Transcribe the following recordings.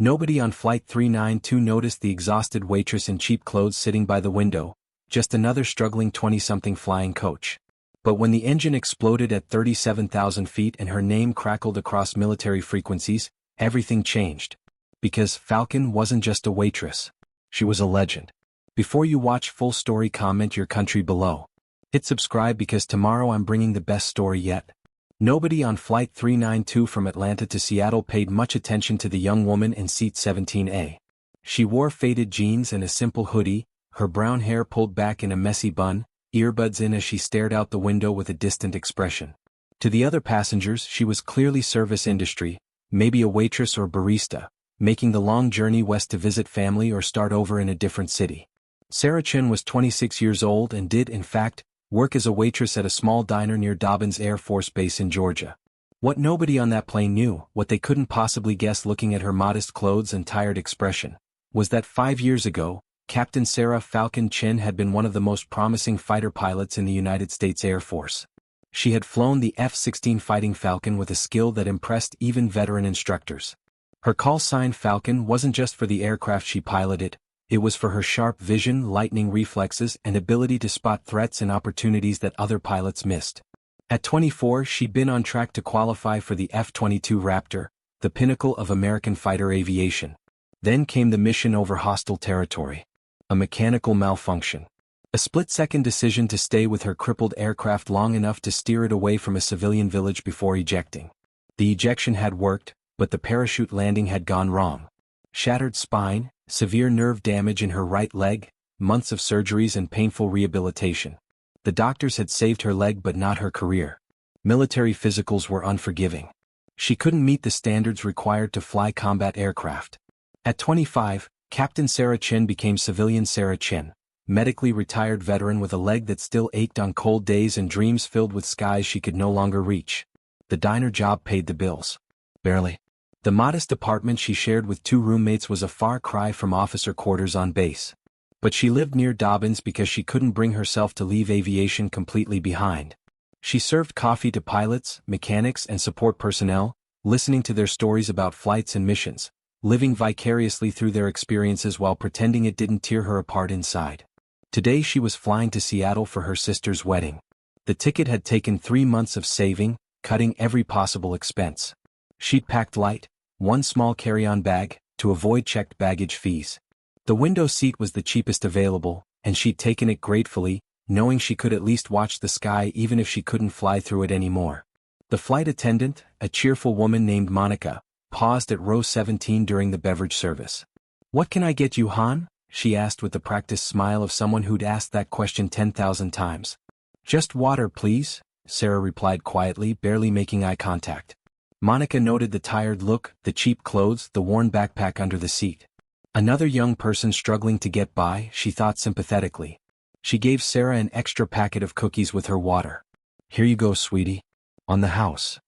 Nobody on Flight 392 noticed the exhausted waitress in cheap clothes sitting by the window, just another struggling 20-something flying coach. But when the engine exploded at 37,000 feet and her name crackled across military frequencies, everything changed. Because Falcon wasn't just a waitress. She was a legend. Before you watch full story, comment your country below. Hit subscribe because tomorrow I'm bringing the best story yet. Nobody on Flight 392 from Atlanta to Seattle paid much attention to the young woman in seat 17A. She wore faded jeans and a simple hoodie, her brown hair pulled back in a messy bun, earbuds in as she stared out the window with a distant expression. To the other passengers, she was clearly service industry, maybe a waitress or barista, making the long journey west to visit family or start over in a different city. Sarah Chen was 26 years old and did, in fact, work as a waitress at a small diner near Dobbins Air Force Base in Georgia. What nobody on that plane knew, what they couldn't possibly guess looking at her modest clothes and tired expression, was that 5 years ago, Captain Sarah Falcon Chen had been one of the most promising fighter pilots in the United States Air Force. She had flown the F-16 Fighting Falcon with a skill that impressed even veteran instructors. Her call sign Falcon wasn't just for the aircraft she piloted, it was for her sharp vision, lightning reflexes, and ability to spot threats and opportunities that other pilots missed. At 24, she'd been on track to qualify for the F-22 Raptor, the pinnacle of American fighter aviation. Then came the mission over hostile territory. A mechanical malfunction. A split-second decision to stay with her crippled aircraft long enough to steer it away from a civilian village before ejecting. The ejection had worked, but the parachute landing had gone wrong. Shattered spine, severe nerve damage in her right leg, months of surgeries and painful rehabilitation. The doctors had saved her leg but not her career. Military physicals were unforgiving. She couldn't meet the standards required to fly combat aircraft. At 25, Captain Sarah Chen became civilian Sarah Chen, medically retired veteran with a leg that still ached on cold days and dreams filled with skies she could no longer reach. The diner job paid the bills. Barely. The modest apartment she shared with 2 roommates was a far cry from officer quarters on base. But she lived near Dobbins because she couldn't bring herself to leave aviation completely behind. She served coffee to pilots, mechanics, and support personnel, listening to their stories about flights and missions, living vicariously through their experiences while pretending it didn't tear her apart inside. Today she was flying to Seattle for her sister's wedding. The ticket had taken 3 months of saving, cutting every possible expense. She'd packed light, 1 small carry-on bag, to avoid checked baggage fees. The window seat was the cheapest available, and she'd taken it gratefully, knowing she could at least watch the sky even if she couldn't fly through it anymore. The flight attendant, a cheerful woman named Monica, paused at row 17 during the beverage service. "What can I get you, Han?" she asked with the practiced smile of someone who'd asked that question 10,000 times. "Just water, please," Sarah replied quietly, barely making eye contact. Monica noted the tired look, the cheap clothes, the worn backpack under the seat. Another young person struggling to get by, she thought sympathetically. She gave Sarah an extra packet of cookies with her water. "Here you go, sweetie. On the house."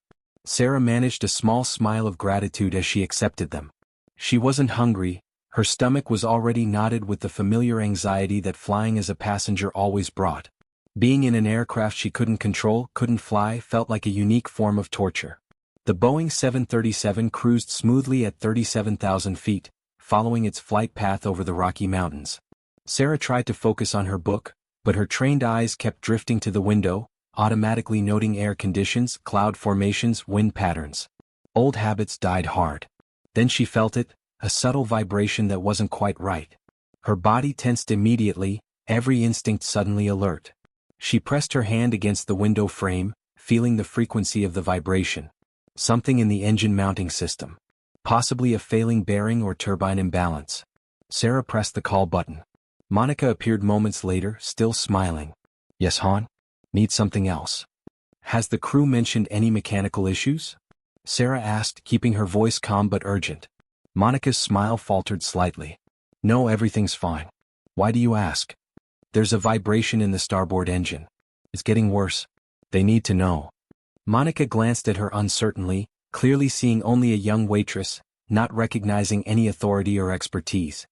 Sarah managed a small smile of gratitude as she accepted them. She wasn't hungry, her stomach was already knotted with the familiar anxiety that flying as a passenger always brought. Being in an aircraft she couldn't control, couldn't fly, felt like a unique form of torture. The Boeing 737 cruised smoothly at 37,000 feet, following its flight path over the Rocky Mountains. Sarah tried to focus on her book, but her trained eyes kept drifting to the window, automatically noting air conditions, cloud formations, wind patterns. Old habits died hard. Then she felt it, a subtle vibration that wasn't quite right. Her body tensed immediately, every instinct suddenly alert. She pressed her hand against the window frame, feeling the frequency of the vibration. Something in the engine mounting system. Possibly a failing bearing or turbine imbalance. Sarah pressed the call button. Monica appeared moments later, still smiling. "Yes, Han? Need something else?" "Has the crew mentioned any mechanical issues?" Sarah asked, keeping her voice calm but urgent. Monica's smile faltered slightly. "No, everything's fine. Why do you ask?" "There's a vibration in the starboard engine. It's getting worse. They need to know." Monica glanced at her uncertainly, clearly seeing only a young waitress, not recognizing any authority or expertise.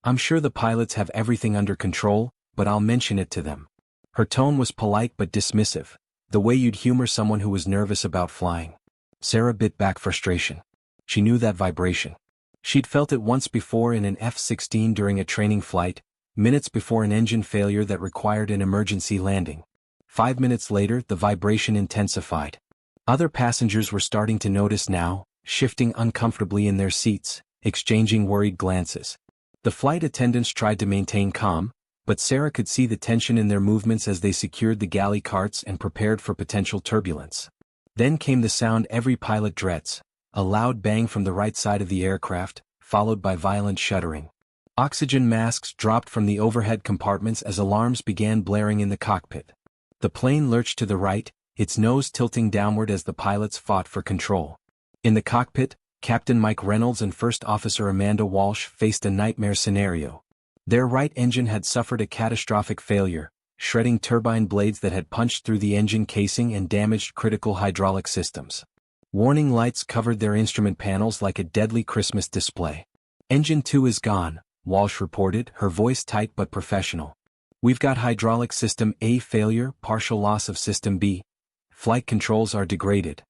"I'm sure the pilots have everything under control, but I'll mention it to them." Her tone was polite but dismissive, the way you'd humor someone who was nervous about flying. Sarah bit back frustration. She knew that vibration. She'd felt it once before in an F-16 during a training flight, minutes before an engine failure that required an emergency landing. 5 minutes later, the vibration intensified. Other passengers were starting to notice now, shifting uncomfortably in their seats, exchanging worried glances. The flight attendants tried to maintain calm, but Sarah could see the tension in their movements as they secured the galley carts and prepared for potential turbulence. Then came the sound every pilot dreads, a loud bang from the right side of the aircraft, followed by violent shuddering. Oxygen masks dropped from the overhead compartments as alarms began blaring in the cockpit. The plane lurched to the right, its nose tilting downward as the pilots fought for control. In the cockpit, Captain Mike Reynolds and First Officer Amanda Walsh faced a nightmare scenario. Their right engine had suffered a catastrophic failure, shredding turbine blades that had punched through the engine casing and damaged critical hydraulic systems. Warning lights covered their instrument panels like a deadly Christmas display. "Engine 2 is gone," Walsh reported, her voice tight but professional. "We've got hydraulic system A failure, partial loss of system B. Flight controls are degraded."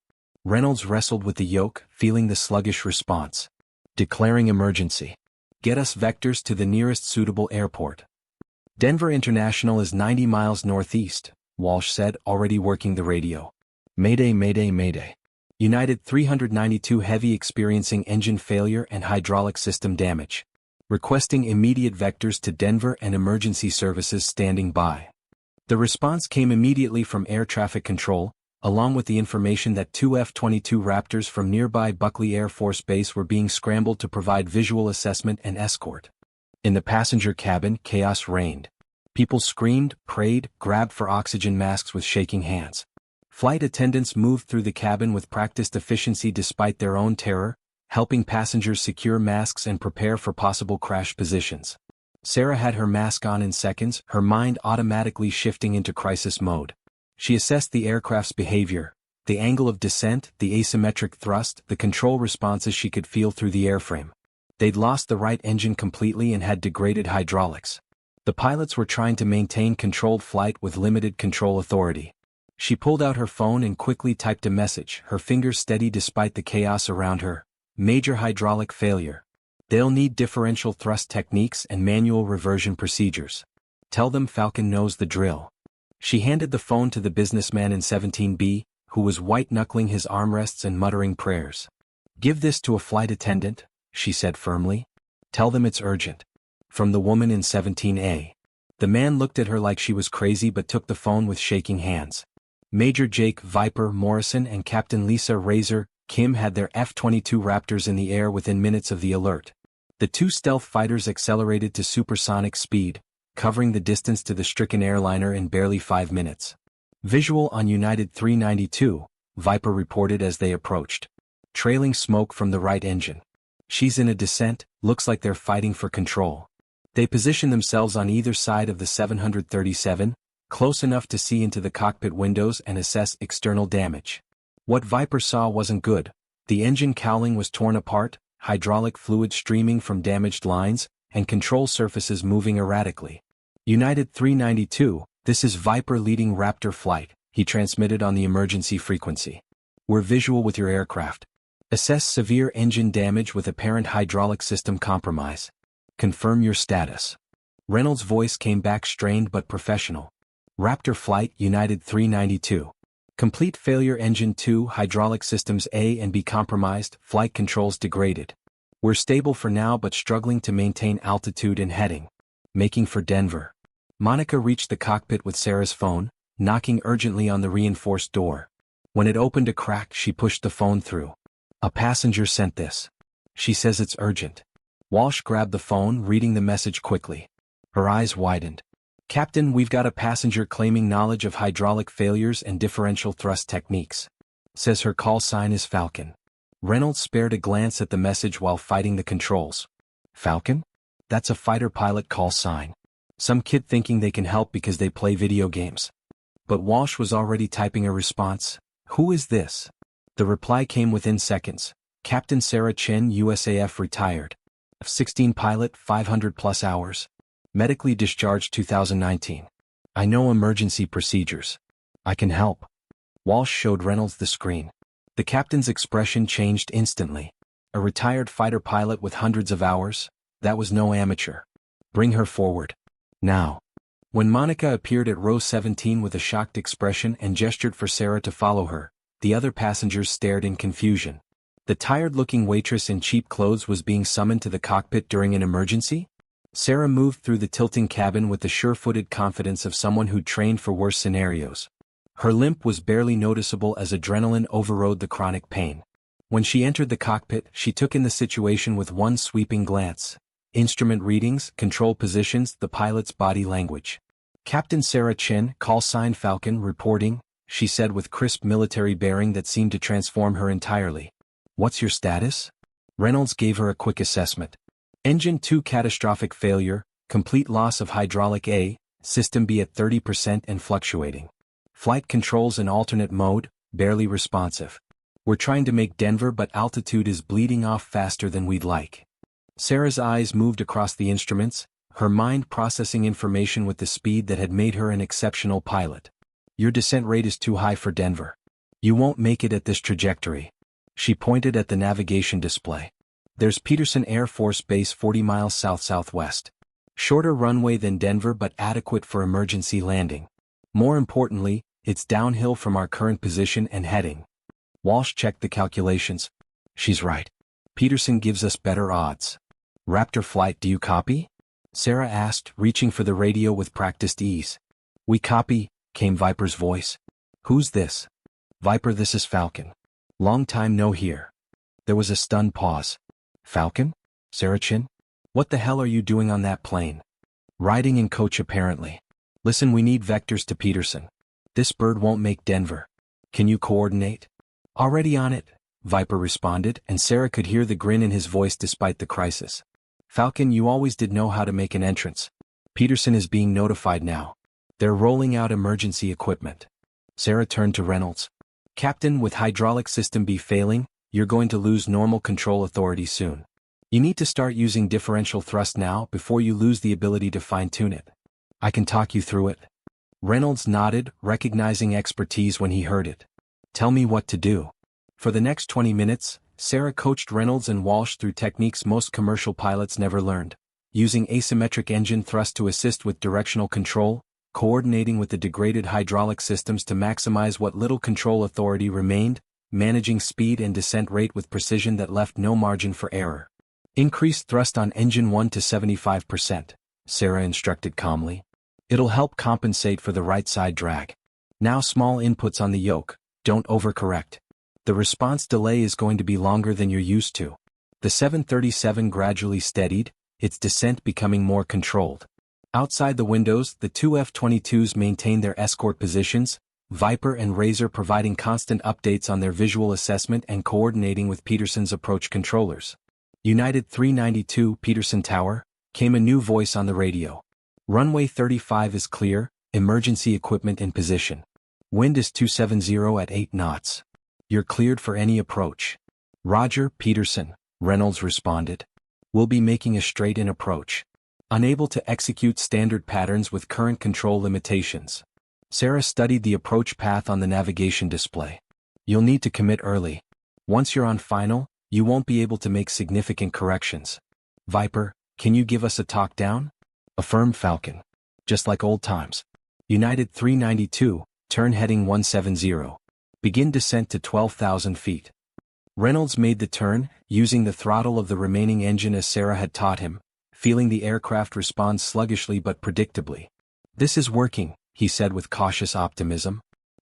Reynolds wrestled with the yoke, feeling the sluggish response. "Declaring emergency. Get us vectors to the nearest suitable airport." "Denver International is 90 miles northeast," Walsh said, already working the radio. "Mayday, mayday, mayday. United 392 Heavy experiencing engine failure and hydraulic system damage. Requesting immediate vectors to Denver and emergency services standing by." The response came immediately from air traffic control, along with the information that 2 F-22 Raptors from nearby Buckley Air Force Base were being scrambled to provide visual assessment and escort. In the passenger cabin, chaos reigned. People screamed, prayed, grabbed for oxygen masks with shaking hands. Flight attendants moved through the cabin with practiced efficiency despite their own terror, helping passengers secure masks and prepare for possible crash positions. Sarah had her mask on in seconds, her mind automatically shifting into crisis mode. She assessed the aircraft's behavior, the angle of descent, the asymmetric thrust, the control responses she could feel through the airframe. They'd lost the right engine completely and had degraded hydraulics. The pilots were trying to maintain controlled flight with limited control authority. She pulled out her phone and quickly typed a message, her fingers steady despite the chaos around her. "Major hydraulic failure. They'll need differential thrust techniques and manual reversion procedures. Tell them Falcon knows the drill." She handed the phone to the businessman in 17B, who was white-knuckling his armrests and muttering prayers. "Give this to a flight attendant," she said firmly. "Tell them it's urgent." From the woman in 17A. The man looked at her like she was crazy but took the phone with shaking hands. Major Jake Viper Morrison and Captain Lisa Razor Kim had their F-22 Raptors in the air within minutes of the alert. The two stealth fighters accelerated to supersonic speed, covering the distance to the stricken airliner in barely 5 minutes. "Visual on United 392, Viper reported as they approached. "Trailing smoke from the right engine. She's in a descent, looks like they're fighting for control." They positioned themselves on either side of the 737, close enough to see into the cockpit windows and assess external damage. What Viper saw wasn't good. The engine cowling was torn apart, hydraulic fluid streaming from damaged lines, and control surfaces moving erratically. "United 392, this is Viper leading Raptor flight," he transmitted on the emergency frequency. "We're visual with your aircraft. Assess severe engine damage with apparent hydraulic system compromise. Confirm your status." Reynolds' voice came back strained but professional. "Raptor flight, United 392. Complete failure, engine 2, hydraulic systems A and B compromised, flight controls degraded. We're stable for now but struggling to maintain altitude and heading. Making for Denver." Monica reached the cockpit with Sarah's phone, knocking urgently on the reinforced door. When it opened a crack, she pushed the phone through. "A passenger sent this. She says it's urgent." Walsh grabbed the phone, reading the message quickly. Her eyes widened. "Captain, we've got a passenger claiming knowledge of hydraulic failures and differential thrust techniques. Says her call sign is Falcon." Reynolds spared a glance at the message while fighting the controls. "Falcon? That's a fighter pilot call sign. Some kid thinking they can help because they play video games." But Walsh was already typing a response. "Who is this?" The reply came within seconds. "Captain Sarah Chen, USAF retired. F-16 pilot, 500+ hours. Medically discharged 2019. I know emergency procedures. I can help." Walsh showed Reynolds the screen. The captain's expression changed instantly. A retired fighter pilot with hundreds of hours? That was no amateur. Bring her forward. Now. When Monica appeared at row 17 with a shocked expression and gestured for Sarah to follow her, the other passengers stared in confusion. The tired-looking waitress in cheap clothes was being summoned to the cockpit during an emergency? Sarah moved through the tilting cabin with the sure-footed confidence of someone who'd trained for worse scenarios. Her limp was barely noticeable as adrenaline overrode the chronic pain. When she entered the cockpit, she took in the situation with one sweeping glance. Instrument readings, control positions, the pilot's body language. Captain Sarah Chin, call sign Falcon, reporting, she said with crisp military bearing that seemed to transform her entirely. What's your status? Reynolds gave her a quick assessment. Engine 2 catastrophic failure, complete loss of hydraulic A, System B at 30% and fluctuating. Flight controls in alternate mode, barely responsive. We're trying to make Denver but altitude is bleeding off faster than we'd like. Sarah's eyes moved across the instruments, her mind processing information with the speed that had made her an exceptional pilot. Your descent rate is too high for Denver. You won't make it at this trajectory. She pointed at the navigation display. There's Peterson Air Force Base 40 miles south-southwest. Shorter runway than Denver but adequate for emergency landing. More importantly, it's downhill from our current position and heading. Walsh checked the calculations. She's right. Peterson gives us better odds. Raptor flight, do you copy? Sarah asked, reaching for the radio with practiced ease. We copy, came Viper's voice. Who's this? Viper, this is Falcon. Long time no hear. There was a stunned pause. Falcon? Sarah Chin? What the hell are you doing on that plane? Riding in coach apparently. Listen, we need vectors to Peterson. This bird won't make Denver. Can you coordinate? Already on it, Viper responded, and Sarah could hear the grin in his voice despite the crisis. Falcon, you always did know how to make an entrance. Peterson is being notified now. They're rolling out emergency equipment. Sarah turned to Reynolds. Captain, with hydraulic system B failing, you're going to lose normal control authority soon. You need to start using differential thrust now before you lose the ability to fine-tune it. I can talk you through it. Reynolds nodded, recognizing expertise when he heard it. Tell me what to do. For the next 20 minutes, Sarah coached Reynolds and Walsh through techniques most commercial pilots never learned. Using asymmetric engine thrust to assist with directional control, coordinating with the degraded hydraulic systems to maximize what little control authority remained, managing speed and descent rate with precision that left no margin for error. Increase thrust on engine 1 to 75%, Sarah instructed calmly. It'll help compensate for the right side drag. Now small inputs on the yoke, don't overcorrect. The response delay is going to be longer than you're used to. The 737 gradually steadied, its descent becoming more controlled. Outside the windows, the two F-22s maintained their escort positions, Viper and Razor providing constant updates on their visual assessment and coordinating with Peterson's approach controllers. United 392 Peterson Tower, came a new voice on the radio. Runway 35 is clear, emergency equipment in position. Wind is 270 at 8 knots. You're cleared for any approach. Roger, Peterson, Reynolds responded. We'll be making a straight-in approach. Unable to execute standard patterns with current control limitations. Sarah studied the approach path on the navigation display. You'll need to commit early. Once you're on final, you won't be able to make significant corrections. Viper, can you give us a talk down? Affirmed Falcon. Just like old times. United 392, turn heading 170. Begin descent to 12,000 feet. Reynolds made the turn, using the throttle of the remaining engine as Sarah had taught him, feeling the aircraft respond sluggishly but predictably. This is working, he said with cautious optimism.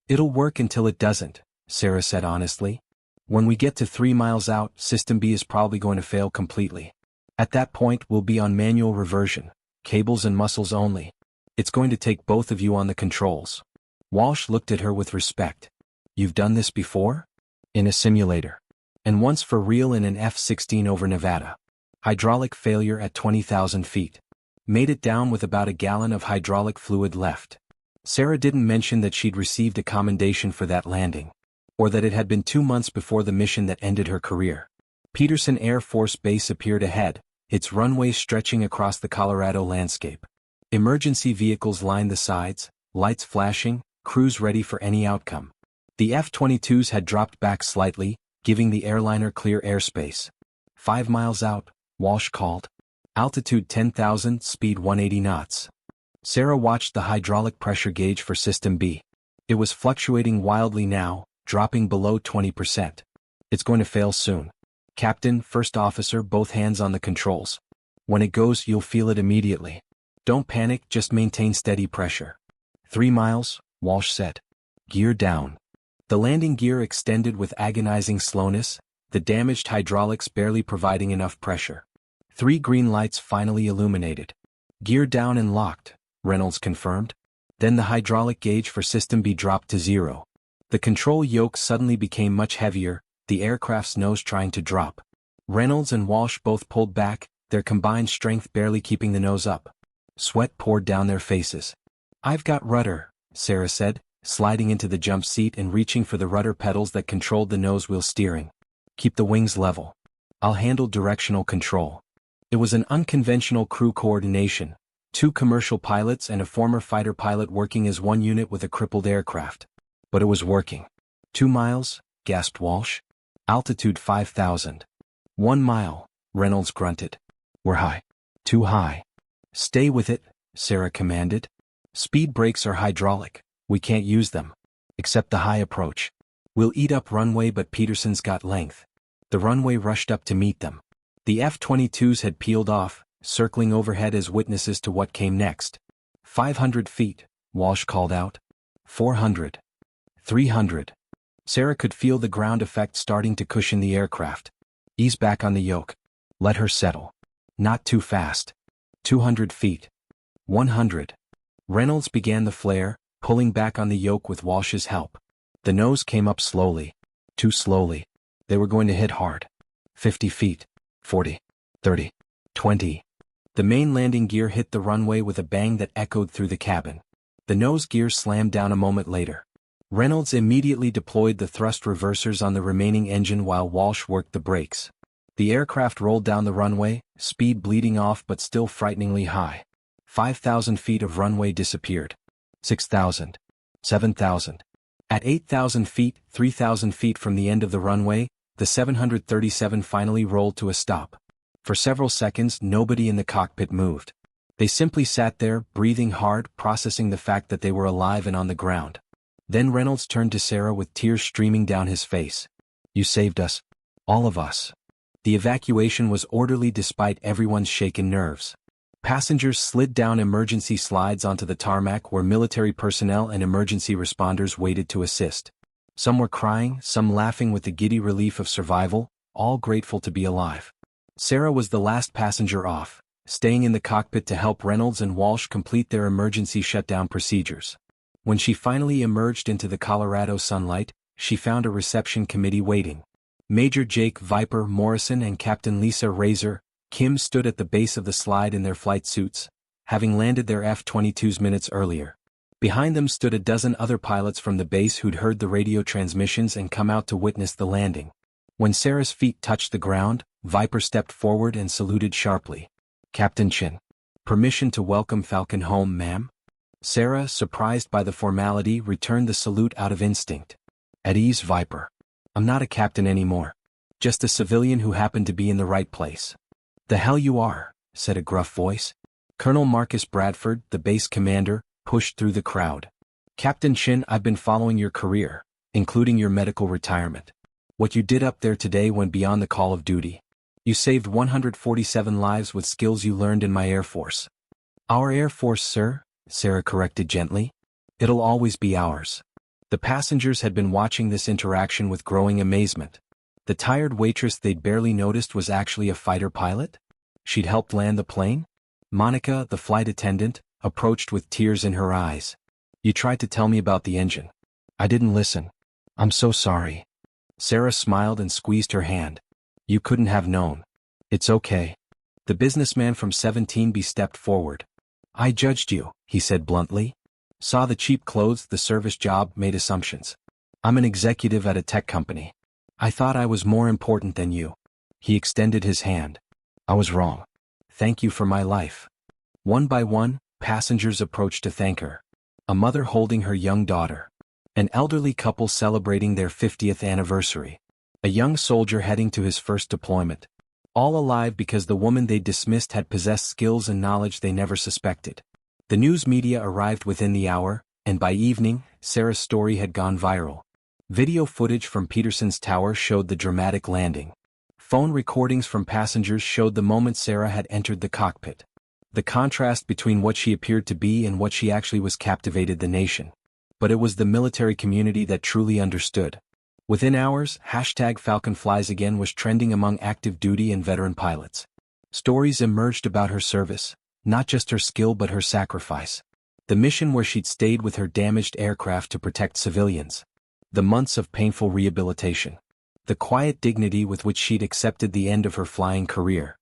It'll work until it doesn't, Sarah said honestly. When we get to 3 miles out, System B is probably going to fail completely. At that point, we'll be on manual reversion, cables and muscles only. It's going to take both of you on the controls. Walsh looked at her with respect. You've done this before? In a simulator. And once for real in an F-16 over Nevada. Hydraulic failure at 20,000 feet. Made it down with about a gallon of hydraulic fluid left. Sarah didn't mention that she'd received a commendation for that landing. Or that it had been 2 months before the mission that ended her career. Peterson Air Force Base appeared ahead, its runway stretching across the Colorado landscape. Emergency vehicles lined the sides, lights flashing, crews ready for any outcome. The F-22s had dropped back slightly, giving the airliner clear airspace. 5 miles out, Walsh called. Altitude 10,000, speed 180 knots. Sarah watched the hydraulic pressure gauge for System B. It was fluctuating wildly now, dropping below 20%. It's going to fail soon. Captain, first officer, both hands on the controls. When it goes, you'll feel it immediately. Don't panic, just maintain steady pressure. 3 miles, Walsh said. Gear down. The landing gear extended with agonizing slowness, the damaged hydraulics barely providing enough pressure. 3 green lights finally illuminated. Gear down and locked, Reynolds confirmed. Then the hydraulic gauge for System B dropped to 0. The control yoke suddenly became much heavier, the aircraft's nose trying to drop. Reynolds and Walsh both pulled back, their combined strength barely keeping the nose up. Sweat poured down their faces. I've got rudder, Sarah said, sliding into the jump seat and reaching for the rudder pedals that controlled the nose wheel steering. Keep the wings level. I'll handle directional control. It was an unconventional crew coordination, 2 commercial pilots and a former fighter pilot working as one unit with a crippled aircraft. But it was working. 2 miles, gasped Walsh. Altitude 5,000. 1 mile, Reynolds grunted. We're high. Too high. Stay with it, Sarah commanded. Speed brakes are hydraulic. We can't use them. Except the high approach. We'll eat up runway, but Peterson's got length. The runway rushed up to meet them. The F-22s had peeled off, circling overhead as witnesses to what came next. 500 feet, Walsh called out. 400. 300. Sarah could feel the ground effect starting to cushion the aircraft. Ease back on the yoke. Let her settle. Not too fast. 200 feet. 100. Reynolds began the flare, pulling back on the yoke with Walsh's help. The nose came up slowly. Too slowly. They were going to hit hard. 50 feet. 40. 30. 20. The main landing gear hit the runway with a bang that echoed through the cabin. The nose gear slammed down a moment later. Reynolds immediately deployed the thrust reversers on the remaining engine while Walsh worked the brakes. The aircraft rolled down the runway, speed bleeding off but still frighteningly high. 5,000 feet of runway disappeared. 6,000. 7,000. At 8,000 feet, 3,000 feet from the end of the runway, the 737 finally rolled to a stop. For several seconds, nobody in the cockpit moved. They simply sat there, breathing hard, processing the fact that they were alive and on the ground. Then Reynolds turned to Sarah with tears streaming down his face. You saved us. All of us. The evacuation was orderly despite everyone's shaken nerves. Passengers slid down emergency slides onto the tarmac where military personnel and emergency responders waited to assist. Some were crying, some laughing with the giddy relief of survival, all grateful to be alive. Sarah was the last passenger off, staying in the cockpit to help Reynolds and Walsh complete their emergency shutdown procedures. When she finally emerged into the Colorado sunlight, she found a reception committee waiting. Major Jake Viper Morrison and Captain Lisa Razor Kim stood at the base of the slide in their flight suits, having landed their F-22s minutes earlier. Behind them stood a dozen other pilots from the base who'd heard the radio transmissions and come out to witness the landing. When Sarah's feet touched the ground, Viper stepped forward and saluted sharply. Captain Chin. Permission to welcome Falcon home, ma'am? Sarah, surprised by the formality, returned the salute out of instinct. At ease, Viper. I'm not a captain anymore. Just a civilian who happened to be in the right place. The hell you are, said a gruff voice. Colonel Marcus Bradford, the base commander, pushed through the crowd. Captain Chin, I've been following your career, including your medical retirement. What you did up there today went beyond the call of duty. You saved 147 lives with skills you learned in my Air Force. Our Air Force, sir, Sarah corrected gently. It'll always be ours. The passengers had been watching this interaction with growing amazement. The tired waitress they'd barely noticed was actually a fighter pilot? She'd helped land the plane? Monica, the flight attendant, approached with tears in her eyes. You tried to tell me about the engine. I didn't listen. I'm so sorry. Sarah smiled and squeezed her hand. You couldn't have known. It's okay. The businessman from 17B stepped forward. I judged you, he said bluntly. Saw the cheap clothes, the service job, made assumptions. I'm an executive at a tech company. I thought I was more important than you. He extended his hand. I was wrong. Thank you for my life. One by one, passengers approached to thank her. A mother holding her young daughter. An elderly couple celebrating their 50th anniversary. A young soldier heading to his first deployment. All alive because the woman they dismissed had possessed skills and knowledge they never suspected. The news media arrived within the hour, and by evening, Sarah's story had gone viral. Video footage from Peterson's tower showed the dramatic landing. Phone recordings from passengers showed the moment Sarah had entered the cockpit. The contrast between what she appeared to be and what she actually was captivated the nation. But it was the military community that truly understood. Within hours, #FalconFliesAgain was trending among active duty and veteran pilots. Stories emerged about her service, not just her skill but her sacrifice. The mission where she'd stayed with her damaged aircraft to protect civilians. The months of painful rehabilitation. The quiet dignity with which she'd accepted the end of her flying career.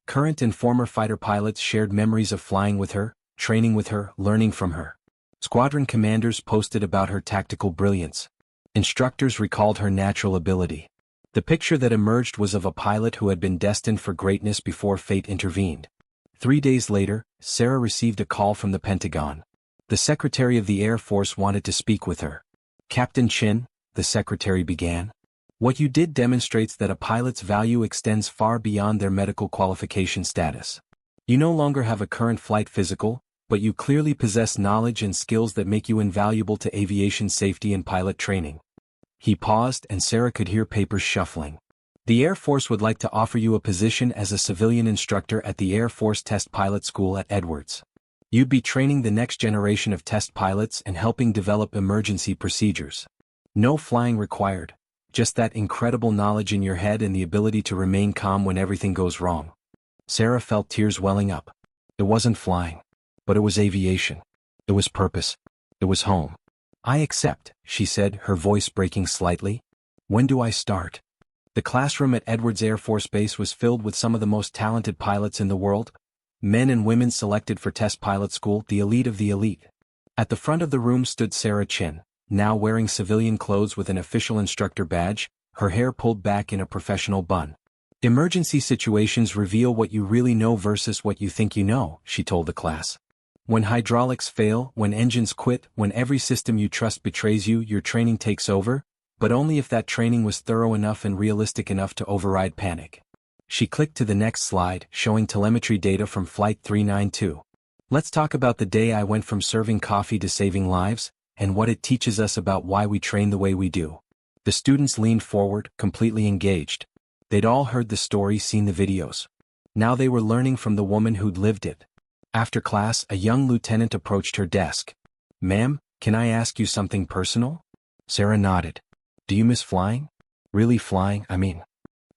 Current and former fighter pilots shared memories of flying with her, training with her, learning from her. Squadron commanders posted about her tactical brilliance. Instructors recalled her natural ability. The picture that emerged was of a pilot who had been destined for greatness before fate intervened. 3 days later, Sarah received a call from the Pentagon. The Secretary of the Air Force wanted to speak with her. "Captain Chin," the secretary began, "what you did demonstrates that a pilot's value extends far beyond their medical qualification status. You no longer have a current flight physical, but you clearly possess knowledge and skills that make you invaluable to aviation safety and pilot training." He paused and Sarah could hear papers shuffling. "The Air Force would like to offer you a position as a civilian instructor at the Air Force Test Pilot School at Edwards. You'd be training the next generation of test pilots and helping develop emergency procedures. No flying required, just that incredible knowledge in your head and the ability to remain calm when everything goes wrong." Sarah felt tears welling up. It wasn't flying, but it was aviation. It was purpose. It was home. "I accept," she said, her voice breaking slightly. "When do I start?" The classroom at Edwards Air Force Base was filled with some of the most talented pilots in the world. Men and women selected for test pilot school, the elite of the elite. At the front of the room stood Sarah Chin, now wearing civilian clothes with an official instructor badge, her hair pulled back in a professional bun. "Emergency situations reveal what you really know versus what you think you know," she told the class. "When hydraulics fail, when engines quit, when every system you trust betrays you, your training takes over, but only if that training was thorough enough and realistic enough to override panic." She clicked to the next slide, showing telemetry data from Flight 392. "Let's talk about the day I went from serving coffee to saving lives, and what it teaches us about why we train the way we do." The students leaned forward, completely engaged. They'd all heard the story, seen the videos. Now they were learning from the woman who'd lived it. After class, a young lieutenant approached her desk. "Ma'am, can I ask you something personal?" Sarah nodded. "Do you miss flying? Really flying, I mean?"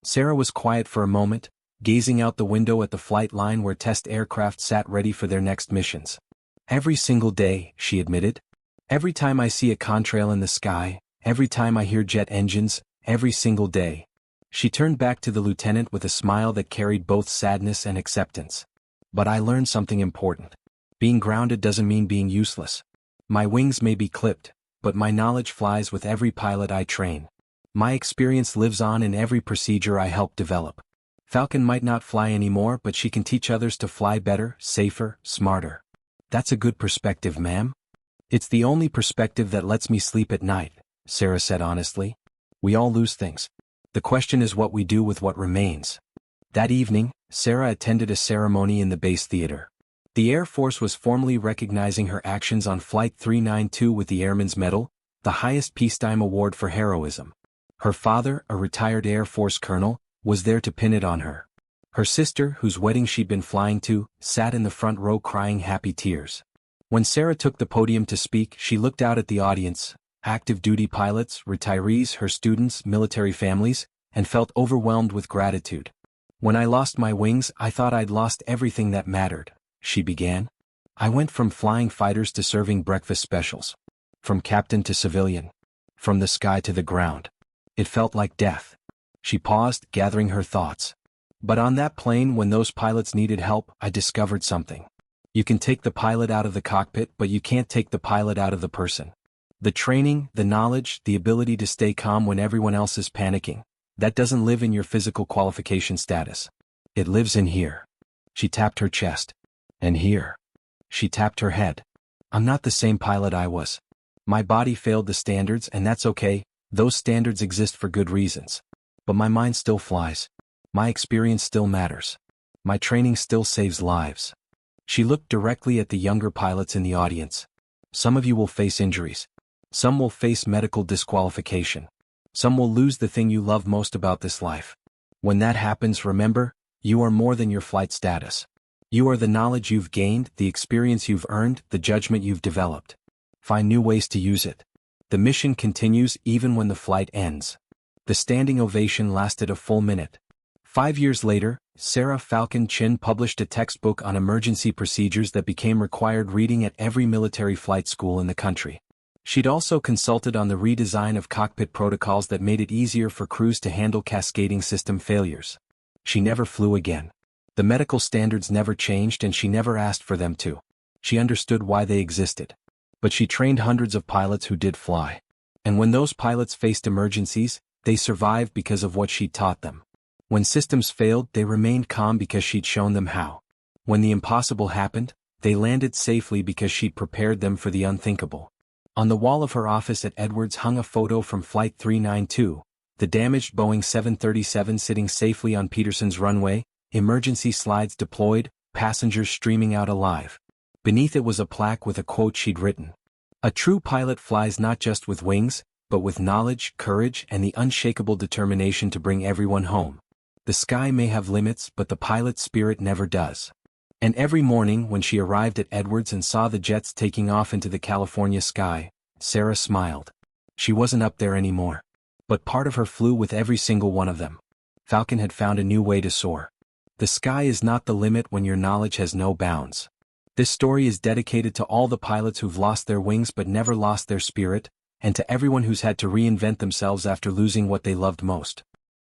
Sarah was quiet for a moment, gazing out the window at the flight line where test aircraft sat ready for their next missions. "Every single day," she admitted. "Every time I see a contrail in the sky, every time I hear jet engines, every single day." She turned back to the lieutenant with a smile that carried both sadness and acceptance. "But I learned something important. Being grounded doesn't mean being useless. My wings may be clipped, but my knowledge flies with every pilot I train. My experience lives on in every procedure I help develop. Falcon might not fly anymore, but she can teach others to fly better, safer, smarter." "That's a good perspective, ma'am." "It's the only perspective that lets me sleep at night," Sarah said honestly. "We all lose things. The question is what we do with what remains." That evening, Sarah attended a ceremony in the base theater. The Air Force was formally recognizing her actions on Flight 392 with the Airman's Medal, the highest peacetime award for heroism. Her father, a retired Air Force colonel, was there to pin it on her. Her sister, whose wedding she'd been flying to, sat in the front row crying happy tears. When Sarah took the podium to speak, she looked out at the audience, active duty pilots, retirees, her students, military families, and felt overwhelmed with gratitude. "When I lost my wings, I thought I'd lost everything that mattered," she began. "I went from flying fighters to serving breakfast specials. From captain to civilian. From the sky to the ground. It felt like death." She paused, gathering her thoughts. "But on that plane, when those pilots needed help, I discovered something. You can take the pilot out of the cockpit, but you can't take the pilot out of the person. The training, the knowledge, the ability to stay calm when everyone else is panicking, that doesn't live in your physical qualification status. It lives in here." She tapped her chest. "And here." She tapped her head. "I'm not the same pilot I was. My body failed the standards, and that's okay. Those standards exist for good reasons. But my mind still flies. My experience still matters. My training still saves lives. She looked directly at the younger pilots in the audience. Some of you will face injuries. Some will face medical disqualification. Some will lose the thing you love most about this life. When that happens, remember, you are more than your flight status. You are the knowledge you've gained, the experience you've earned, the judgment you've developed. Find new ways to use it. The mission continues even when the flight ends. The standing ovation lasted a full minute. 5 years later, Sarah Falcon Chin published a textbook on emergency procedures that became required reading at every military flight school in the country. She'd also consulted on the redesign of cockpit protocols that made it easier for crews to handle cascading system failures. She never flew again. The medical standards never changed and she never asked for them to. She understood why they existed. But she trained hundreds of pilots who did fly. And when those pilots faced emergencies, they survived because of what she'd taught them. When systems failed, they remained calm because she'd shown them how. When the impossible happened, they landed safely because she'd prepared them for the unthinkable. On the wall of her office at Edwards hung a photo from Flight 392, the damaged Boeing 737 sitting safely on Peterson's runway, emergency slides deployed, passengers streaming out alive. Beneath it was a plaque with a quote she'd written. "A true pilot flies not just with wings, but with knowledge, courage, and the unshakable determination to bring everyone home. The sky may have limits, but the pilot's spirit never does." And every morning when she arrived at Edwards and saw the jets taking off into the California sky, Sarah smiled. She wasn't up there anymore. But part of her flew with every single one of them. Falcon had found a new way to soar. The sky is not the limit when your knowledge has no bounds. This story is dedicated to all the pilots who've lost their wings but never lost their spirit, and to everyone who's had to reinvent themselves after losing what they loved most.